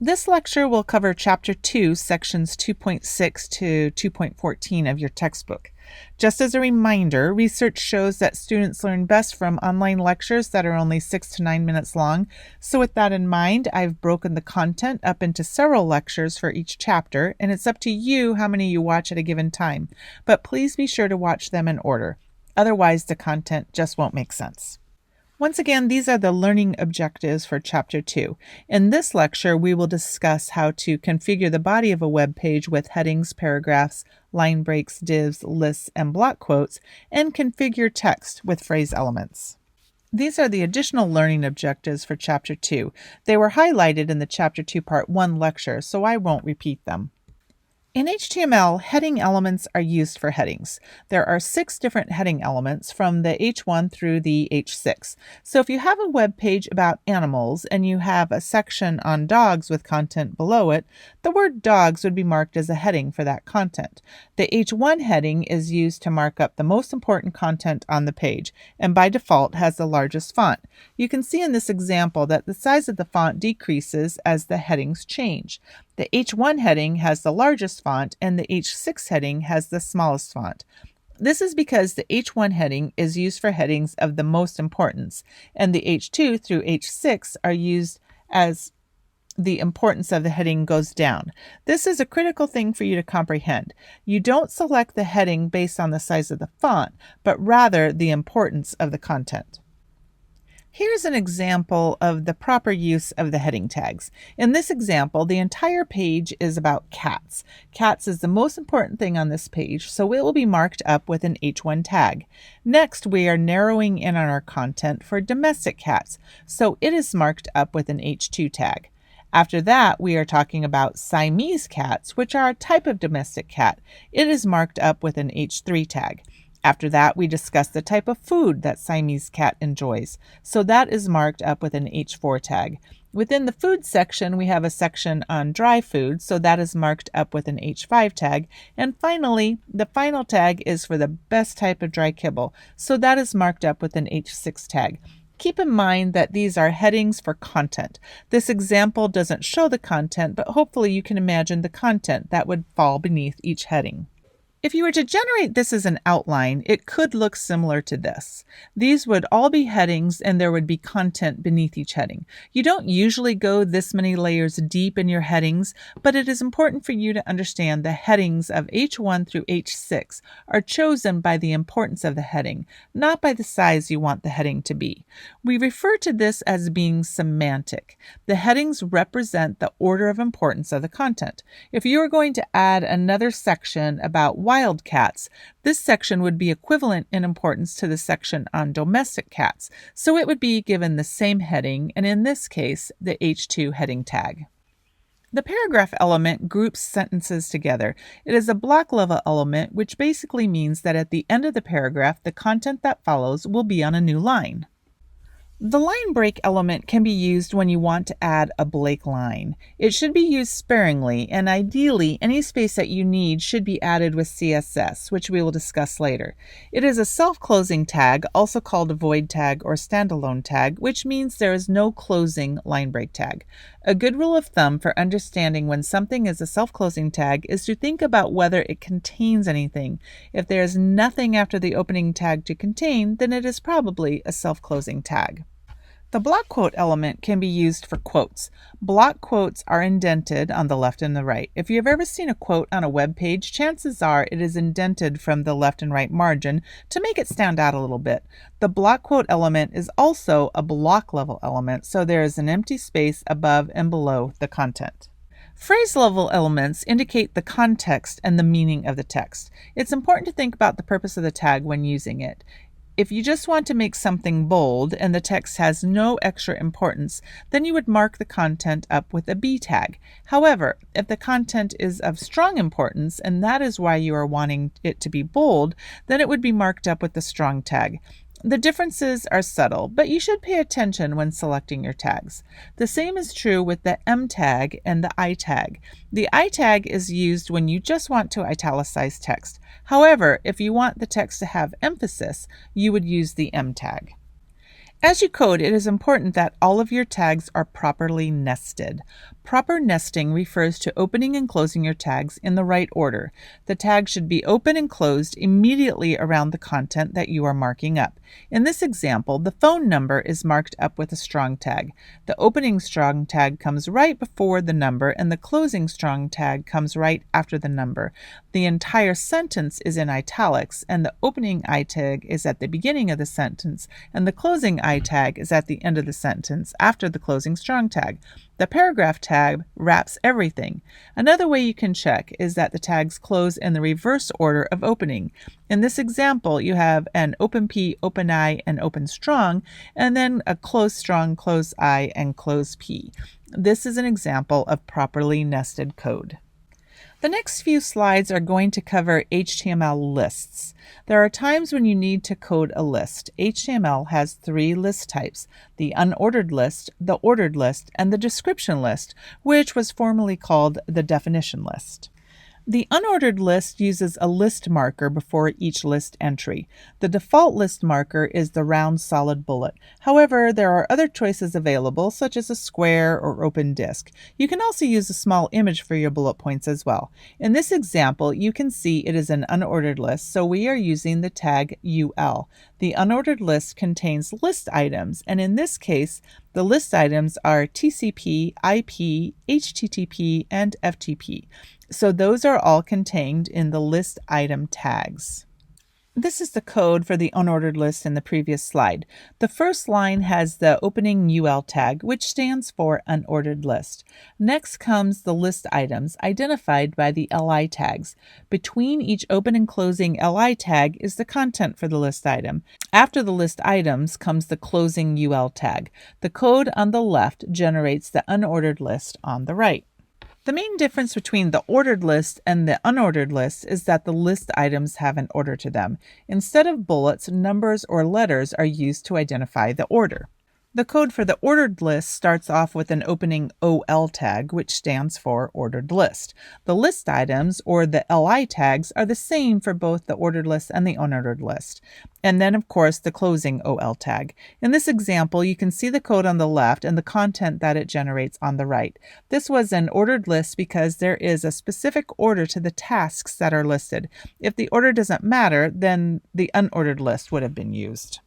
This lecture will cover Chapter 2, Sections 2.6 to 2.14 of your textbook. Just as a reminder, research shows that students learn best from online lectures that are only 6 to 9 minutes long. So with that in mind, I've broken the content up into several lectures for each chapter, and it's up to you how many you watch at a given time. But please be sure to watch them in order. Otherwise, the content just won't make sense. Once again, these are the learning objectives for Chapter 2. In this lecture, we will discuss how to configure the body of a web page with headings, paragraphs, line breaks, divs, lists, and block quotes, and configure text with phrase elements. These are the additional learning objectives for Chapter 2. They were highlighted in the Chapter 2 Part 1 lecture, so I won't repeat them. In HTML, heading elements are used for headings. There are 6 different heading elements from the H1 through the H6. So if you have a web page about animals and you have a section on dogs with content below it, the word dogs would be marked as a heading for that content. The H1 heading is used to mark up the most important content on the page, and by default has the largest font. You can see in this example that the size of the font decreases as the headings change. The H1 heading has the largest font and the H6 heading has the smallest font. This is because the H1 heading is used for headings of the most importance, and the H2 through H6 are used as the importance of the heading goes down. This is a critical thing for you to comprehend. You don't select the heading based on the size of the font, but rather the importance of the content. Here's an example of the proper use of the heading tags. In this example, the entire page is about cats. Cats is the most important thing on this page, so it will be marked up with an H1 tag. Next, we are narrowing in on our content for domestic cats, so it is marked up with an H2 tag. After that, we are talking about Siamese cats, which are a type of domestic cat. It is marked up with an H3 tag. After that, we discuss the type of food that Siamese cat enjoys, so that is marked up with an H4 tag. Within the food section, we have a section on dry food, so that is marked up with an H5 tag. And finally, the final tag is for the best type of dry kibble, so that is marked up with an H6 tag. Keep in mind that these are headings for content. This example doesn't show the content, but hopefully you can imagine the content that would fall beneath each heading. If you were to generate this as an outline, it could look similar to this. These would all be headings and there would be content beneath each heading. You don't usually go this many layers deep in your headings, but it is important for you to understand the headings of H1 through H6 are chosen by the importance of the heading, not by the size you want the heading to be. We refer to this as being semantic. The headings represent the order of importance of the content. If you are going to add another section about wild cats, this section would be equivalent in importance to the section on domestic cats, so it would be given the same heading, and in this case, the H2 heading tag. The paragraph element groups sentences together. It is a block level element, which basically means that at the end of the paragraph, the content that follows will be on a new line. The line break element can be used when you want to add a break line. It should be used sparingly, and ideally, any space that you need should be added with CSS, which we will discuss later. It is a self-closing tag, also called a void tag or standalone tag, which means there is no closing line break tag. A good rule of thumb for understanding when something is a self-closing tag is to think about whether it contains anything. If there is nothing after the opening tag to contain, then it is probably a self-closing tag. The block quote element can be used for quotes. Block quotes are indented on the left and the right. If you have ever seen a quote on a web page, chances are it is indented from the left and right margin to make it stand out a little bit. The block quote element is also a block level element, so there is an empty space above and below the content. Phrase level elements indicate the context and the meaning of the text. It's important to think about the purpose of the tag when using it. If you just want to make something bold and the text has no extra importance, then you would mark the content up with a B tag. However, if the content is of strong importance and that is why you are wanting it to be bold, then it would be marked up with the strong tag. The differences are subtle, but you should pay attention when selecting your tags. The same is true with the M tag and the I tag. The I tag is used when you just want to italicize text. However, if you want the text to have emphasis, you would use the M tag. As you code, it is important that all of your tags are properly nested. Proper nesting refers to opening and closing your tags in the right order. The tag should be open and closed immediately around the content that you are marking up. In this example, the phone number is marked up with a strong tag. The opening strong tag comes right before the number, and the closing strong tag comes right after the number. The entire sentence is in italics, and the opening I tag is at the beginning of the sentence, and the closing I tag is at the end of the sentence after the closing strong tag. The paragraph tag wraps everything. Another way you can check is that the tags close in the reverse order of opening. In this example, you have an open P, open I, and open strong, and then a close strong, close I, and close P. This is an example of properly nested code. The next few slides are going to cover HTML lists. There are times when you need to code a list. HTML has 3 list types: the unordered list, the ordered list, and the description list, which was formerly called the definition list. The unordered list uses a list marker before each list entry. The default list marker is the round solid bullet. However, there are other choices available, such as a square or open disk. You can also use a small image for your bullet points as well. In this example, you can see it is an unordered list, so we are using the tag UL. The unordered list contains list items, and in this case, the list items are TCP, IP, HTTP, and FTP. So those are all contained in the list item tags. This is the code for the unordered list in the previous slide. The first line has the opening UL tag, which stands for unordered list. Next comes the list items, identified by the LI tags. Between each open and closing LI tag is the content for the list item. After the list items comes the closing UL tag. The code on the left generates the unordered list on the right. The main difference between the ordered list and the unordered list is that the list items have an order to them. Instead of bullets, numbers or letters are used to identify the order. The code for the ordered list starts off with an opening OL tag, which stands for ordered list. The list items, or the LI tags, are the same for both the ordered list and the unordered list. And then, of course, the closing OL tag. In this example, you can see the code on the left and the content that it generates on the right. This was an ordered list because there is a specific order to the tasks that are listed. If the order doesn't matter, then the unordered list would have been used.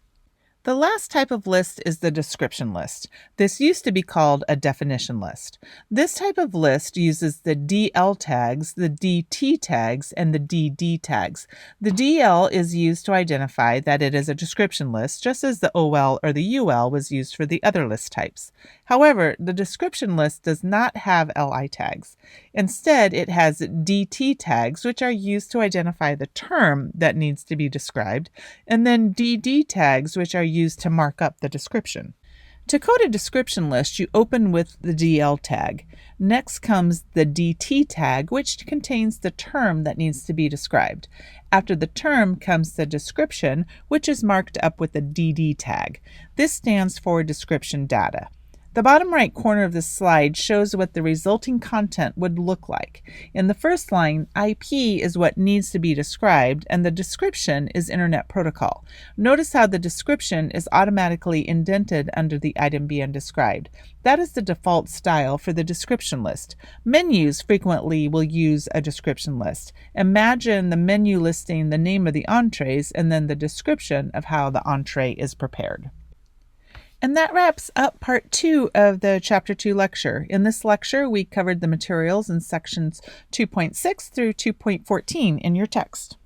The last type of list is the description list. This used to be called a definition list. This type of list uses the DL tags, the DT tags, and the DD tags. The DL is used to identify that it is a description list, just as the OL or the UL was used for the other list types. However, the description list does not have LI tags. Instead, it has DT tags, which are used to identify the term that needs to be described, and then DD tags, which are used to mark up the description. To code a description list, you open with the DL tag. Next comes the DT tag, which contains the term that needs to be described. After the term comes the description, which is marked up with the DD tag. This stands for description data. The bottom right corner of this slide shows what the resulting content would look like. In the first line, IP is what needs to be described, and the description is Internet Protocol. Notice how the description is automatically indented under the item being described. That is the default style for the description list. Menus frequently will use a description list. Imagine the menu listing the name of the entrees and then the description of how the entree is prepared. And that wraps up part 2 of the Chapter 2 lecture. In this lecture, we covered the materials in sections 2.6 through 2.14 in your text.